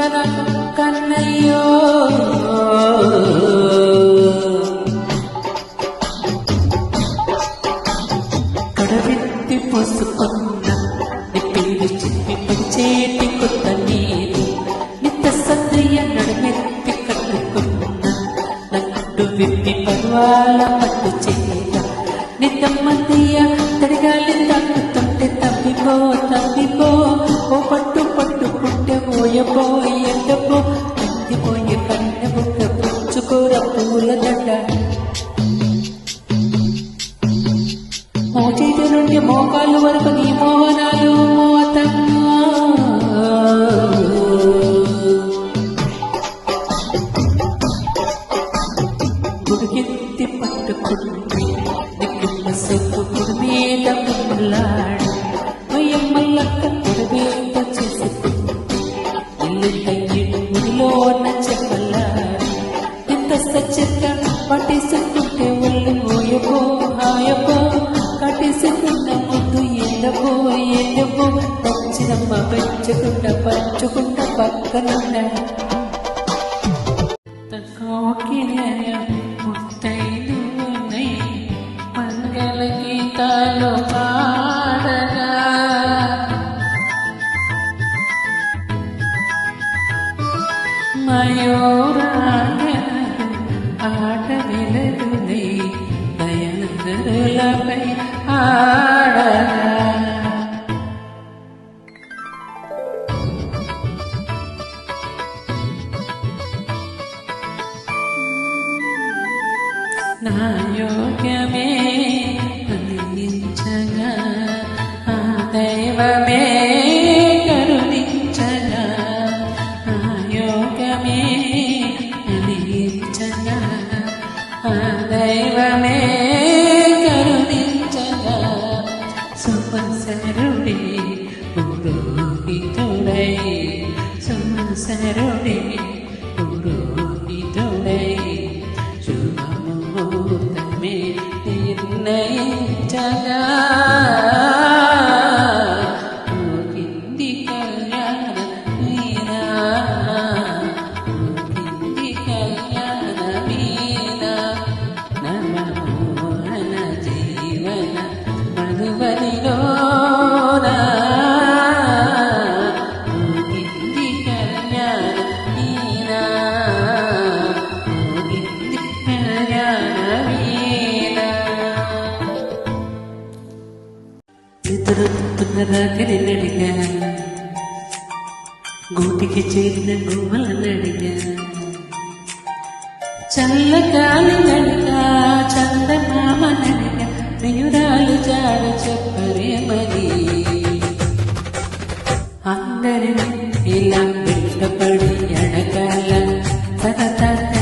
తన కన్నయ్యో కడవెత్తి పోసుకున్న నిప్పిలి చిప్పి పిలిచేటి కొత్త నీరు నిత్త సద్దయ్య నడుమెత్తి కట్టుకున్న నట్టు విప్పి పర్వాల పట్టు చేయగా నిత్తమ్మయ్య తడిగాలి తాకుతుంటే తప్పిపో తప్పిపో ఓ పట్టు పట్టుకుంటే ఓయపో ఎండపో కందిపోయే కన్నె బుక్క పుచ్చుకోర పూల దండ మోచేతి నుండి మోకాలు వరకు నీ మోహనాలు మోతంగా గుడికెత్తి పట్టుకుంటే నిక్కుల సొప్పు గుడి మీద ముల్లాడు మయ్యమ్మల్లక్క గుడి మీద చేసుకుంటే ఇల్లు తయ్యుడు గుడిలోన చెప్పలాడు ఎంత సచ్చక్క పట్టేసుకుంటే ఒళ్ళు ఓయపో హాయపో కట్టేసుకున్న ముందు ఎండపో ఎండపో పచ్చినమ్మ పెంచకుండా పంచుకుంటా పక్కనున్నాడు ముత్తైదు మంగళ గీతాలు పాడగా మయూరాగ ఆట వెలదులై దయనగరులపై ఆడగా నా యోగ్యమే అందించగా ఆ దైవమే కరుణించగా ఆ యోగమే అందించగా ఆ దైవమే కరుణించగా సుమసరుడే పురోహితుడై సుమసరుడే పురోహితుడై శుభముహూర్తమే నిర్ణయించగా కింది కళ్యాణ మీనా కింది కళ్యాణ మీనా నమోహన జీవన మధువనిలోనా కింది కళ్యాణ మీనా నిద్రొత్తున్న రాకని నడిగా గూటికి చేరిన గువ్వలనడిగా చల్లగాలి నడిగా చందమామ నడిగా ప్రియురాలు జాడ చెప్పరే మరి అందరిని ఇలా వెంటపడి ఎడకాల సరదాక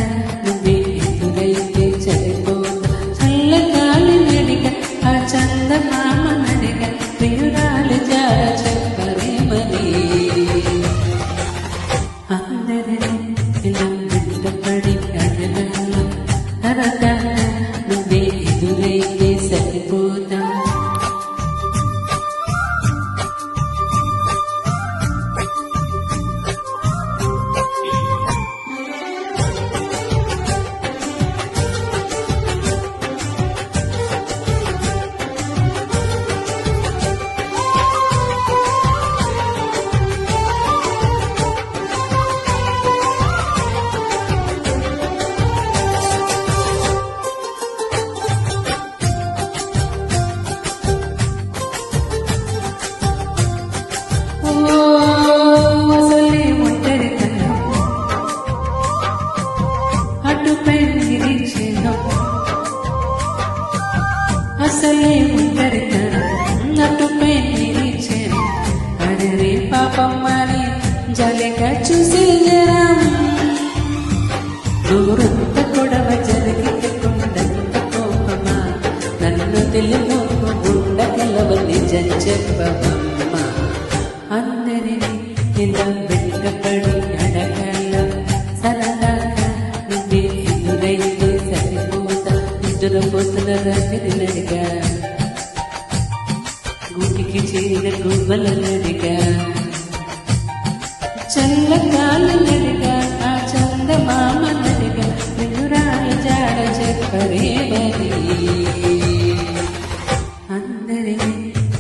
నువ్వే ఎదురైతే సరిపోతా చల్లగాలి నడిగా ఆ చందమామ నడిగా ప్రియురాలు జాడ చెప్పరే మరి అందరిని ఇలా వెంటపడి ఎడకాల సరదాక నువ్వే ఎదురైతే సరిపోతా అసలే ఉండరితనం నటుపై నిలిచాను అరే పాపమ్మని జలగా చూసి జరం దూరంత కొడవ జరిగితే కొండంత కోపమా నన్ను తెలుగు ఉండగలవ నిజం చెప్పవమ్మా అందరినీ ఇలా వెంటపడి అడగల సరదాగా నువ్వే ఎదురైతే సరిపోతా నిద్రపోతున్న రాత్రి నడిగా గూటికి చేరిన గువ్వల నడిగా చల్ల చల్లగాలి నడిగా ఆ చందమామ నడిగా వినురాయ జాడ చెప్పరేమని అందరినీ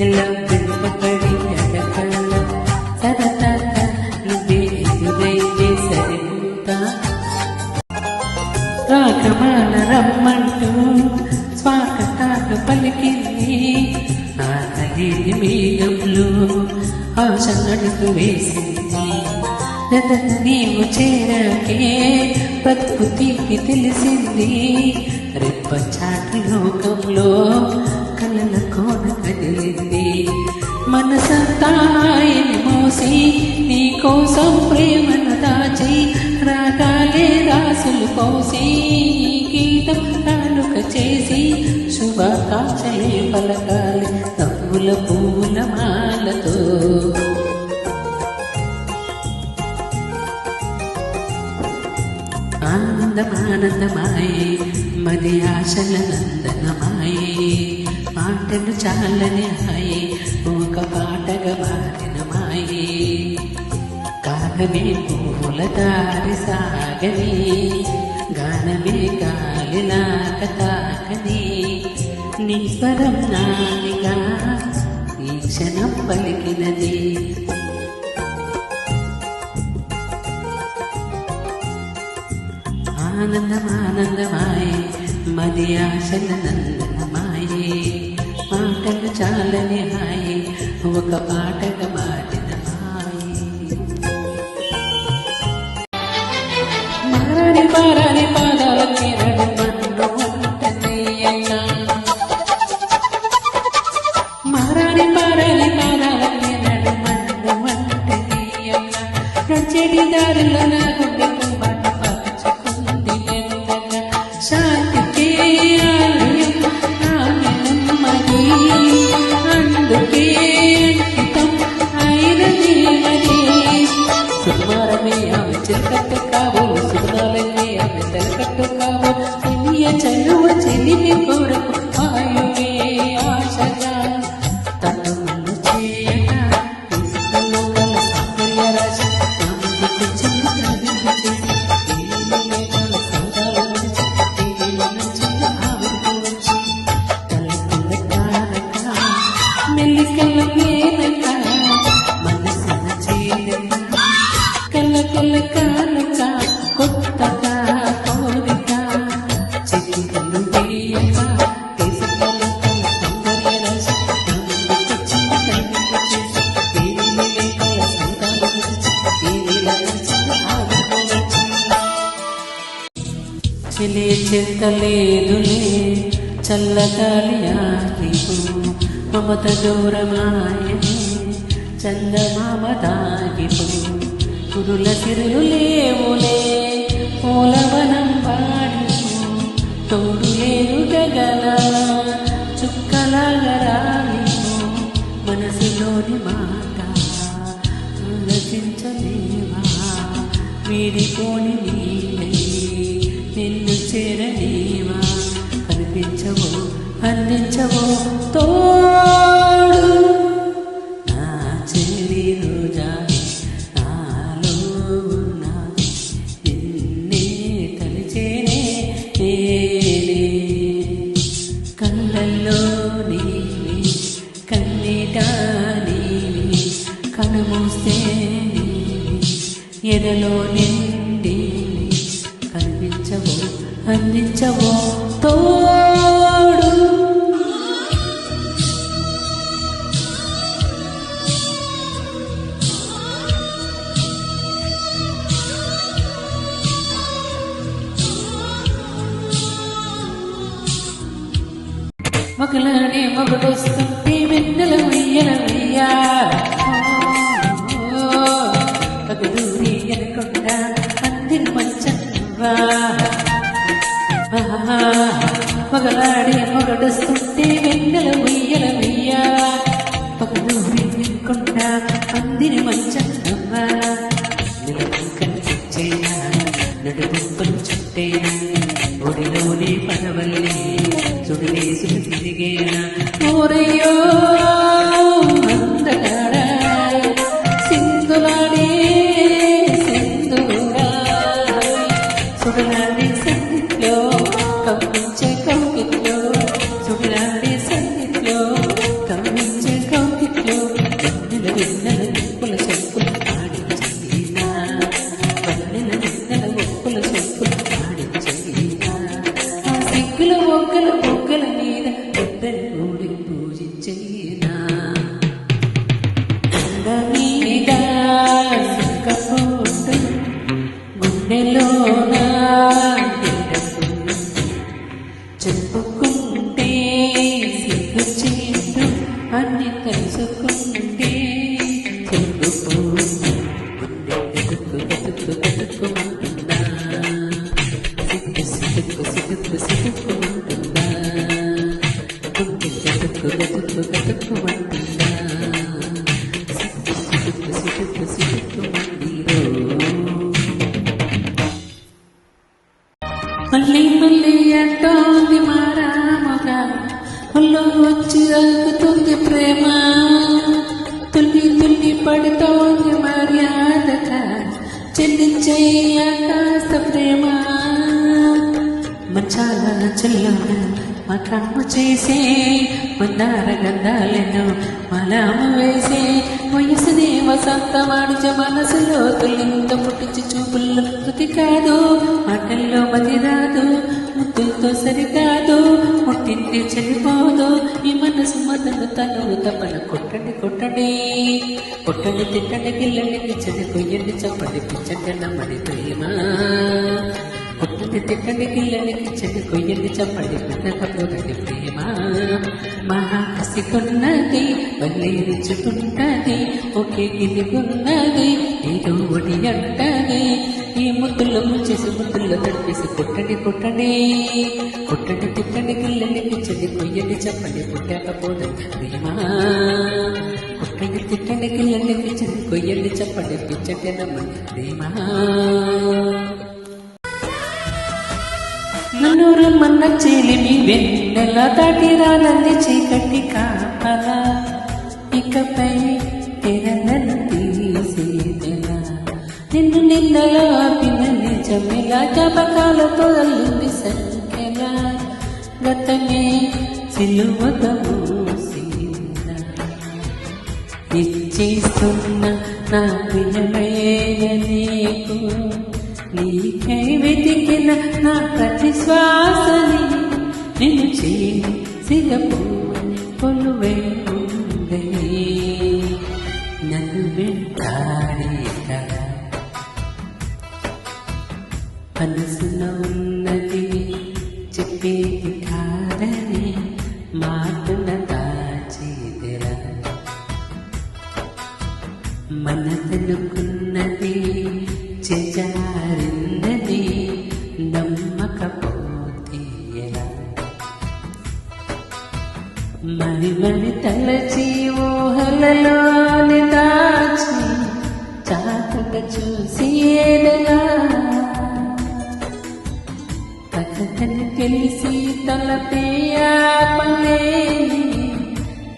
ఎలా వెనుకబడి అడగల సరదా నువ్వే ఎదురైతే సరిపోతా రాకమాన రమ్మంటూ స్వాగతాలు పలికింది ఆ తల్లి మేఘంలో ఆశ నడుపు వేసింది నీవు చేరకే బ్రతుకు తీపి తెలిసింది రెప్పచాటు లోకంలో కలల కోన కదిలింది మనసంతా మోసి నీ కోసం ప్రేమను దాచి రాగాలే రాసులు పోసి గీతం కానుక చేసి శుభాకాంక్షలే పలకాలి తప్పుల పూల మాలతో ఆనందమానందమాయే మది ఆశల నందనమాయే మాటలు చాలని హాయే ఒక పాటగా మారిన మాయే కాలమే పూల దారి సాగని గానమే గాలిలాక తాకని నీ స్వరం నానిగా ఈ క్షణం పలికినది ఆనందమానందమాయే మది ఆశల నందనమాయే మాటలు చాలని హాయే ఒక పాటగా మారిన మాయే మారాని పాదాలకి నడుమన్ను వంటనయ్యా మారాని పాదాలకి నడుమన్ను వంటనయ్యా నడిచేటి దారిలో నా గుండె శాంతికే ఆలయం ఆమె నెమ్మది అందుకే అంకితం అయినది అది సుమారమే ఆమె చిలకట్టు కావు సుగుణాలన్నీ ఆమె తెలకట్టు కావు చెలియ చలువ చెలిమి కొరకు ఆయువే ఆశగా తను మన్ను చేయక తీసుకలో కల సౌందర్య రాశి ఆమెకు చిన్న కవిత చేసి మెల్లికల మేనక మనసున చేరక కల కల కాలక కొత్తగా కోరిక చిక్కులు వేయక తీసుకల కల సౌందర్య రాశి చిన్న కవిత చేసి దేవిని కల సంతాలు దేవిలా చెలే చింతలేదులే చల్లగాలి ఆగిపో మమత దూరమాయనే చందమామ దాగిపో కురుల సిరులు లేవులే పూలవనం పాడిపో తోడు లేరు గగన చుక్కలాగా రాలిపో మనసులోని మాట ఆలోచించలేవా వీడిపోని నీవే నిన్ను చేరనీవా కనిపించవో అందించవో తోడు నా చెలి రోజా నాలో ఉన్నది నిన్నే తలిచేనే నేనే కళ్ళల్లో నీవి కన్నీట నీవి కనుమూస్తే నీవి ఎదలో నిండి కనిపించవో అందించవో తోడు మొగలాడే మొగడొస్తుంటే వెన్నెల వెయ్యల వెయ్యాల పగలూరి ఎనకుండా అందిన మంచవ్వా మొగలాడే మొగడొస్తుంటే వెన్నెల వెయ్యల వెయ్యా పగలూరి ఎనకుండా అందిన మంచవ్వా నిలవంకనిచ్చేనా నడుపుంపలు చుట్టేనా ఒడిలోని పడవల్లి చుడివేసి తిరిగేనా ఓరయ్యో అందగాడా సింధులాడే నిన్నెల ఒప్పుల సొప్పుల ఆడించేనా వన్నెల నిన్నెల ఒప్పుల సొప్పుల ఆడించేనా ఆ సిగ్గుల ఒక్కల మీద పెద్దలు కూడి పూజించేనా కొండ మీద సిక్కపోటు గుండెలోన చెప్పుకుంటే సిగ్గు చేస్తూ అన్ని తెలుసుకుంటే చెప్పుకుంటే గుండె గతుక్కుమంటుందా సిగ్గుమంటుందా గుండె గతుక్కుమంటుందా మళ్ళీ మళ్ళీ అంటోంది మారాముగా ఒళ్ళు వచ్చి ఆగుతుంది ప్రేమ తుల్లి పడుతోంది మర్యాదగా చెల్లించేయ కాస్త ప్రేమ మంచాల చెల్లెన మకామ చేసే మందార గంధాలను మలాము వేసే వయసునే వసంతమాడిచ మనసులో తొలింత పుట్టించి చూపుల్లో కృతి కాదు మాటల్లో మది రాదు ముద్దులతో సరికాదు ముట్టింటి చెడిపోదు ఈ మనసు మదను తను తపన కొట్టండి తిట్టండి గిల్లండి చెడి కొయ్యండి చప్పండి పిచ్చండి నమ్మడి ప్రేమ కొట్టండి తిట్టండి గిల్లండి చెడి కొయ్యండి చప్పండి పిట్టకపోదండి ప్రేమ మహాకసికున్నది వల్లేరుచుకుంటది ఒకే గిలిగున్నది ఏదో ఒడి అంటది ఈ ముద్దుల్లో ముంచేసి ముద్దుల్లో తడిపేసి కొట్టండి తిట్టండి గిల్లండి చెడి కొయ్యండి చప్పండి పుట్టకపోదండి ప్రేమ కొట్టండి తిట్టండి గిల్లండి చెడి కొయ్యండి చప్పండి పిచ్చండి నమ్మండి ప్రేమ నన్నూరు మన్న చెలిమి వెన్నెల దాటి రానంది చీకటి కాపల ఇకపై తెరలను తీసేదెలా నిన్ను నిన్నలో ఆపిన నిజమెలా జ్ఞాపకాలతో అల్లుంది సంఖ్యలా గతమే సిలువగా మూసేలా ఇచ్చేస్తున్న నా ప్రియమైన నీకు నీకై వెతికిన నా ప్రతి శ్వాసని నిన్ను చేసిగపోని కొలువై ఉండని నన్ను వెంటాడే కదా మనసులో ఉన్నది చెప్పేది కాదని మాటన దాచేదిరా మనదనుకున్నది చేజారిందని నమ్మకపోతే ఎలా మరి తలచి ఊహలలోని దాచి చాతగా చూసి ఏదలా కథని తెలిసి తలపే ఆపలేని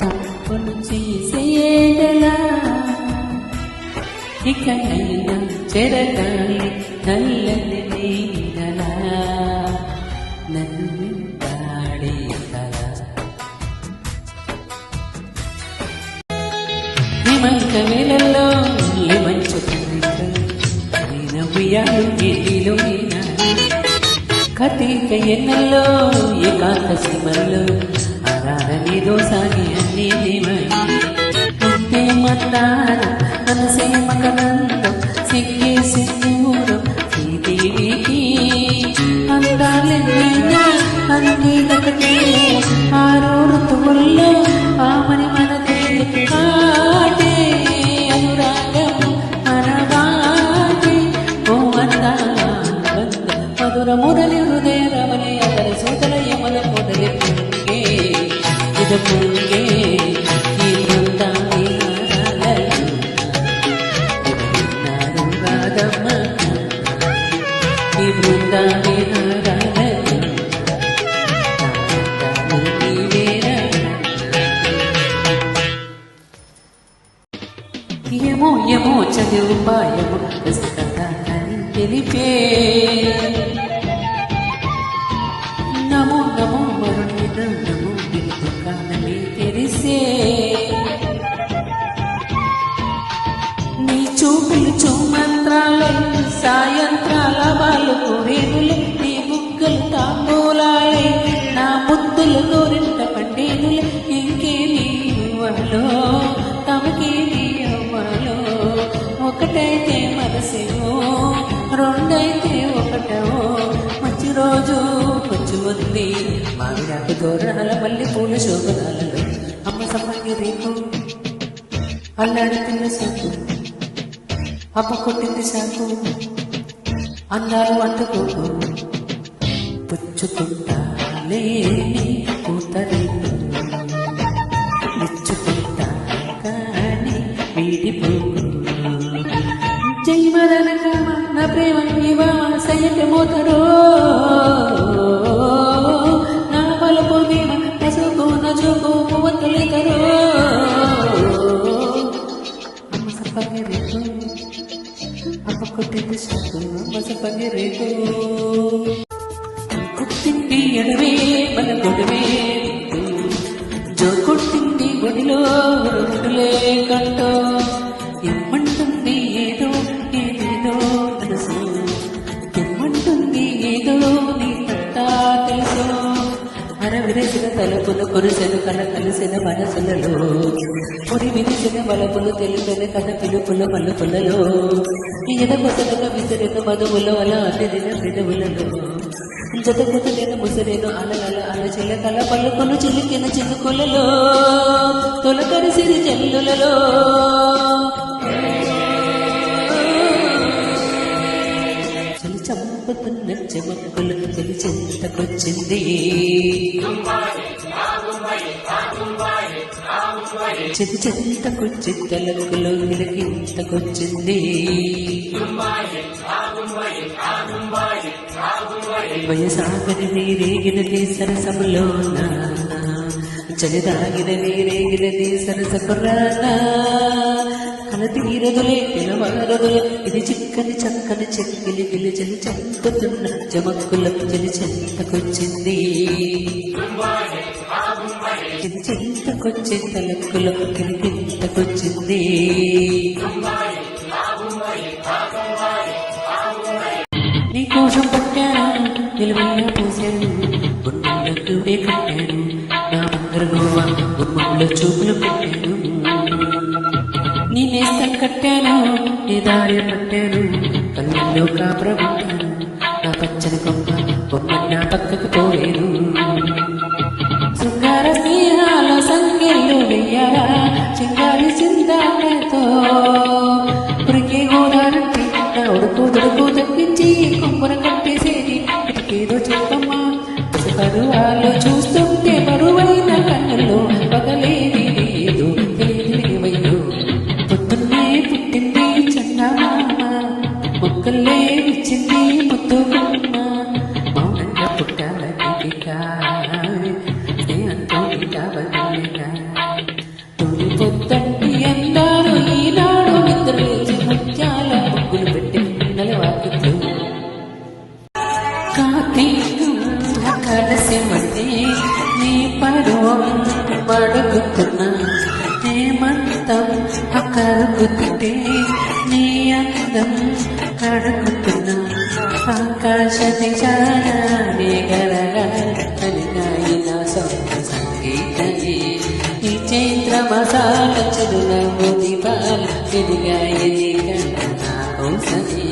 తప్పును చేసేదలా ఇకనైనా చెరగాలి నల్లని నీడలా నన్ను వెంటాడే కలా హిమంత వేళల్లో ఏ మంచు ఉయ్యాలు నీలో కథిక ఎన్నెల్లో ఏకాంత సీమల్లో ఆరాధనేదో సాగి అన్నీ దేవై మందార మనసేమకనందం సిగ్గే సిగ్గురం శ్రీదేవికి అందాలెన్నైనా అన్నీ ఒకటే ఆరో ఋతువుల్లో ఆమని మనదే ఆటే అనురాగము మనవాటే ఓ అందాల మధుర మురళి హృదయ రమణి అతని సూతల యమల మొదలి పొంగే ఇది పొంగే ఈ బృందాన్ని ఈ బృందాన్ని ఏమో ఏమో చదువు పాయము పుస్తకాన్ని తెలిపే నమో నమో మరుణిద నమో పిలుపు కాలమే తెరిసే పిలుచు మంత్రాలే సాయంత్రాల వాళ్ళు కోరేనులే నీ బుగ్గలు తాంబూలాలే నా ముద్దులు గోరింట పండేనులే ఇంకేమి ఇవ్వాలో తమకేమి అవ్వాలో ఒకటైతే మనసేమో రెండైతే ఒకటో మంచి రోజు కొంచెం ఉంది మామిడాకు తోరణాల మళ్ళీ పూల శోభనాలలో అమ్మ సమ్మకి రేపు అల్లాడుతున్న సాకు అమ్మ కొట్టింది సాకు అందాలు అంటుకోకు పుచ్చుకుంటాలే పూతరేపు మెచ్చుకుంటా కానీ వీడిపోకు జైమరణ కామ నా ప్రేమ ఇవా సయ్యట మోతరో నా బలపు భీమ పసుపు నజుకు పువ్వుతలితరో అమ్మ సప్పగే రేకు అమ్మ కొట్టింది సాకు అమ్మ సప్పగే రేకు కొట్టింది ఎడవే మన కొడవే జో కొట్టింది ఒడిలో రెండులే కంటో ఎమ్మంటుంది ఏదో ఏదేదో తెలుసు ఎమ్మంటుంది ఏదో నీ పట్టా తెలుసు అరవిరసిన తలుపులు కురిసెను కల కలిసిన మనసులలో పొడి విరిసిన బలపులు తెలిసిన కథ పిలుపుల మలుపులలో ఎడబొసలుగా విసిరిన మధువులో అలా అతిదిన పెదవులలో జతగుతలేని ముసిరేను అలల అలచిల కల పలుకులు చిలికిన చినుకులలో తొలకరిసిరి జల్లులలో చలి చంపుతున్న చెమక్కులు చలి చెంతకొచ్చింది చెది చెంతకొచ్చి తలకులో గిలకింతకొచ్చింది వయసాగని నీరేగినది సరసములోన చలిదాగిన నీరేగినది సరసపురాణ కల తీరదులే పిలవారదులే ఇది చిక్కని చక్కని చెక్కిలి గిలి చలి చంపుతున్న జమక్కుల చలి చెంతకొచ్చింది ఇది చెంతకొచ్చి తలకులో గిలికింతకొచ్చింది నీ కోసం పట్టాను నిలువైన పూసాను గుండెలకు కట్టాను నా బంగారు గోవా గుమ్మంలో చూపులు పెట్టాను నీ నేస్తం కట్టాను నీ దారి పట్టాను కళ్ళల్లో కాపురబట్టాను నా పచ్చని బొమ్మ నా పక్కకు పోలేను శృంగార స్నేహాల సంఖ్యలు వెయ్యాలా చింగారి చిందాలతో పురికే గోదారంటే నా ఉడుకు దుడుకు తగ్గించి కొమ్మర కట్టేసేది ఇటుకేదో చెప్పమ్మా పరువాలు చూస్తుంటే బరువైన కన్నుల్లో పగలేది లేదు తెలియదు పొద్దున్నే పుట్టింది చందమామ మొక్కల్లే ఇచ్చింది ముద్దు బొమ్మ మౌనంగా పుట్టాలని స్నేహంతో కావలిగా తొలి పొద్దంటి ఎందారు ఈనాడు నిద్ర లేచి ముత్యాల ముగ్గులు పెట్టి నలవాకిట్లు కార్తీకం కలిసి మధ్య నీ పరువం పడుకుతున్నా హేమంతం కరుగుతుంటే నీ అందం కడుగుతున్నా ఆకాశ దిశానే గలగా కలిగాయిన సొంత సంగీతమే ఈ చైత్ర మసాల చెడుల దీపాల తిరిగాయని నా కోసమే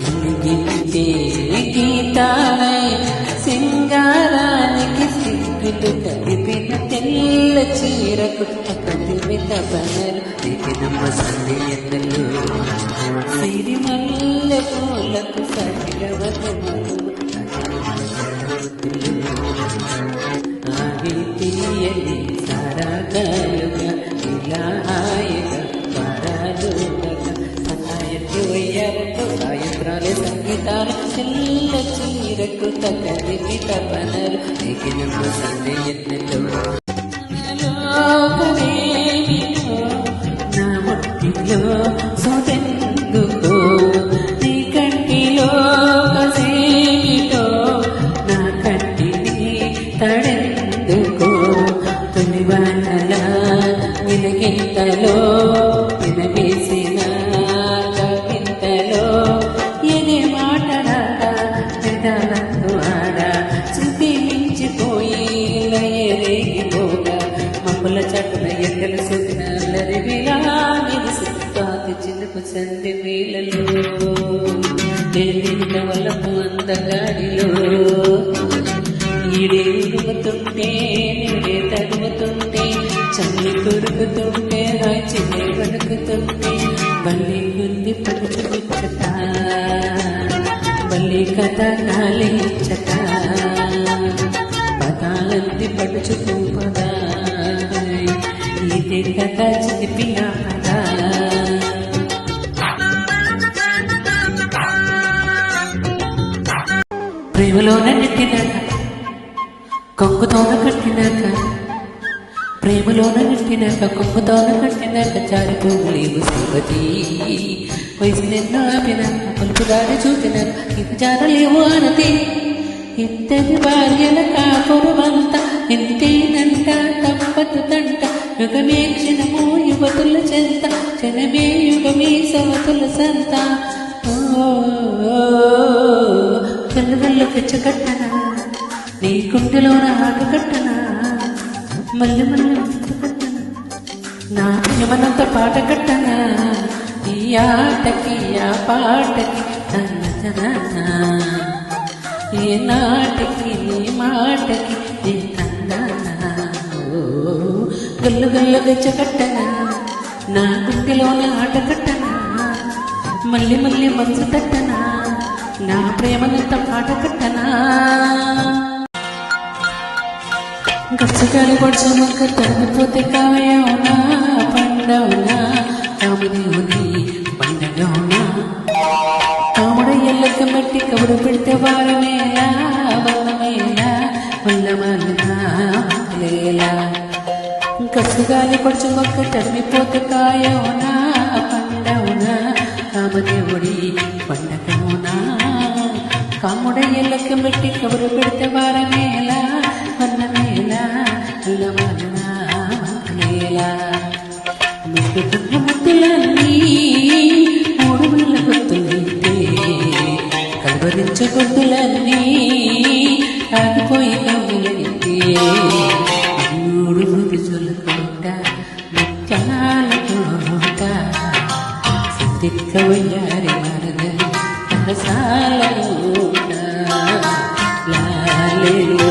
గిలిగిలితే గీతాలై సింగారానికి సిగ్గులు కలిపిన తెల్ల చీరకు ప్రతిమిత పనలు దిగినమ్మ సంధి ఎన్నెలు సిరిమల్లె పూలకు సరిగవతము ఆగి తీయని సరగాలుగా ఇలా హాయిగా పరాలుగా సహాయకు వయ్యారంటూ సాయంత్రాలే సంగీతాలు తెల్ల చీరకు తగ్గని తపనలు దిగినమ్మ సంధి ఎన్నెలు నా ముట్టిలో సోదెందుకో నీ కంటిలో కసేమిటో నా కంటిని తడెందుకో తొలివానల వినగింతలో వినవేసిన చిన్నపు సంధి వేళలో నిన్న వల్లపు అందగాడిలో ఈడే ఉరుముతుంటే నీడే తడుముతుంటే చల్లి కొరుకుతుంటే హాయ్ చిన్నే వణుకుతుంటే బల్లి గుంది పడుచుకుచ్చట బల్లి కథ కాలించట పదాలంది పడుచుకు పదా ఇదే కథ చెప్పిన పదా ప్రేమలోన నెట్టినాక కొంగుతోన కట్టినాక ప్రేమలోన నెట్టినాక కొంగుతోన కట్టినాక జారిపోలేవు శ్రీమతి వయసునెన్నో ఆపినాక పలుపు దారి చూపినాక ఇది జారలేవు ఆనతి ఇద్దరి భార్యల కాపురమంతా ఇంతేనంట తప్పదు తంట యుగమే క్షణము యువతుల చెంత క్షణమే యుగమే సవతుల సంత గల్లు పిచ్చగట్టనా నీ కుండెలోన ఆట కట్టనా మళ్ళీ మళ్ళీ కట్టనా నా ప్రేమనంత పాట కట్టనా ఈ ఆటకి ఆ పాటకి నచ్చనా ఏ నాటికి నీ మాటకి నీ తందానా గల్లు గల్లు పిచ్చగట్టనా నా కుండెలోన ఆట కట్టనా మళ్ళీ మళ్ళీ మనసు తట్టనా నా ప్రేమనంత పాట కట్టనా గచ్చగాలి పడుచు మొక్క తడిపోతే కాయవునా పండవునా కాముదేవుని పండగవునా కాముడయ్యల్లక మట్టి కబురు పెడితే వారమేలా బంధమేలా ఉల్లమల్లేలా గచ్చగాలి పడుచు మొక్క తడిపోతే కాయవునా పండవునా కామదేవుడి పండగవునా కాముడయ్యల్లక మట్టి కబురు పెడితే వారమేలా బంధమేలా ఉల్లమల్లేలా ముద్దుకున్న ముద్దులన్నీ మూడు ముళ్ళ గుర్తులైతే కలవరించు గుర్తులన్నీ ఆగిపోయి కవులైతే మూడు రుచులకుంటా ముత్యాలకుంటా సిద్ధిక్కవయ్యారి మరదని రసాలకుంటా లాలేలు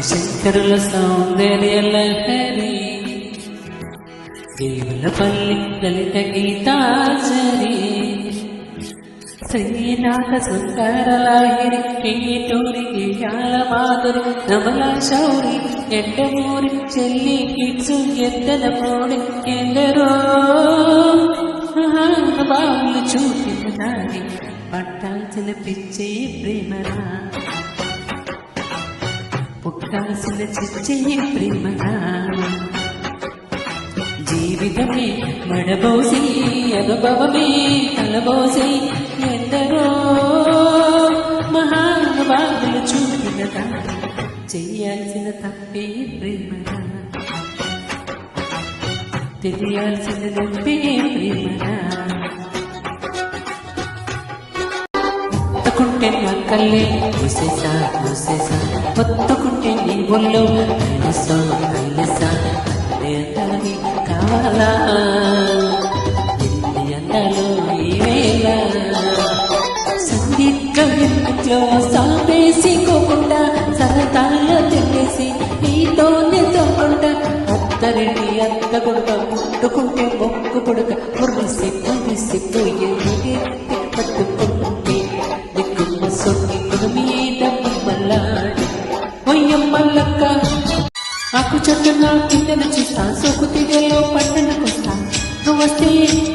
శంకరుల సౌందర్య లహరి దేవులపల్లి లలిత గీతాచరి శ్రీనాథ సుందర లాహిరి టీటూరి గీయాల మాధురి నమల శౌరి ఎండమూరి చెల్లి కిట్సు ఎద్దల పోడి ఎందరో బాబులు చూపిన దారి పట్టాల్సిన పిచ్చే ప్రేమరా పుట్టాల్సిన చిచ్చే ప్రేమరా జీవితమే మడబోసి అనుభవమే కలబోసి ఎందరో మహానుభావులు చూపిన దారి చెయ్యాల్సిన తప్పే ప్రేమరా తెలియాల్సిన నొప్పే ప్రేమరా ఒత్తుకుంటే నా కళ్ళే మూసేసా మూసేసా ఒత్తుకుంటే నీ ఒళ్ళు కైలసా కైలసా అన్ని అందాలి కావాలా ఎన్ని అందాలు ఈవేళ సంగీతంలో సాపేసుకోకుండా సరదాలో తినేసి నీతోనే తోకుండా అత్తరెడ్డి అత్త కొడుక ముట్టుకుంటే మొక్కు పొడుక మురిసి మురిసిపోయే పట్టుకుంటే దిక్కుమ్మ సొక్కి మీద మల్లాడి ఒయ్యమ్మల్లక్క ఆకు చెట్టున కిందన చూస్తా సోకు తిగలో పట్టణకొస్తా నువ్వు వస్తే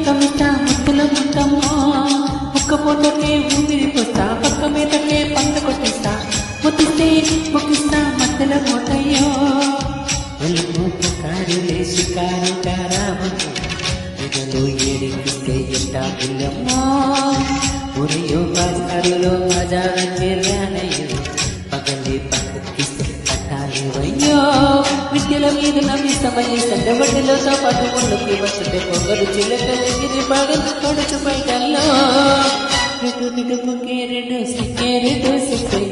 కవిత ముత్తుల ముట్టమ్మా ముక్కపోతకే ఊపిరిపోస్తా పక్క మీదకే పంట కొట్టిస్తా ముత్తిస్తే ముక్కిస్తా మధ్యలో మోటయ్యో కారులే షికారు కారామను ఇదలో ఏడికిస్తే ఎంత పిల్లమ్మా ఉరియో బాజారులో మజా చెల్లానయ్యో పగలి పక్క అయ్యో విద్యల మీద నమ్మిస్తమయ్యి సండబడిలోతో పాటు ముందుకి వస్తుంటే పొగరు చిలకలు ఎగిరి బాగా కొడుచు పైకల్లో రెడు రెడు బుకే రెడు సిక్కే రెడు సిక్కే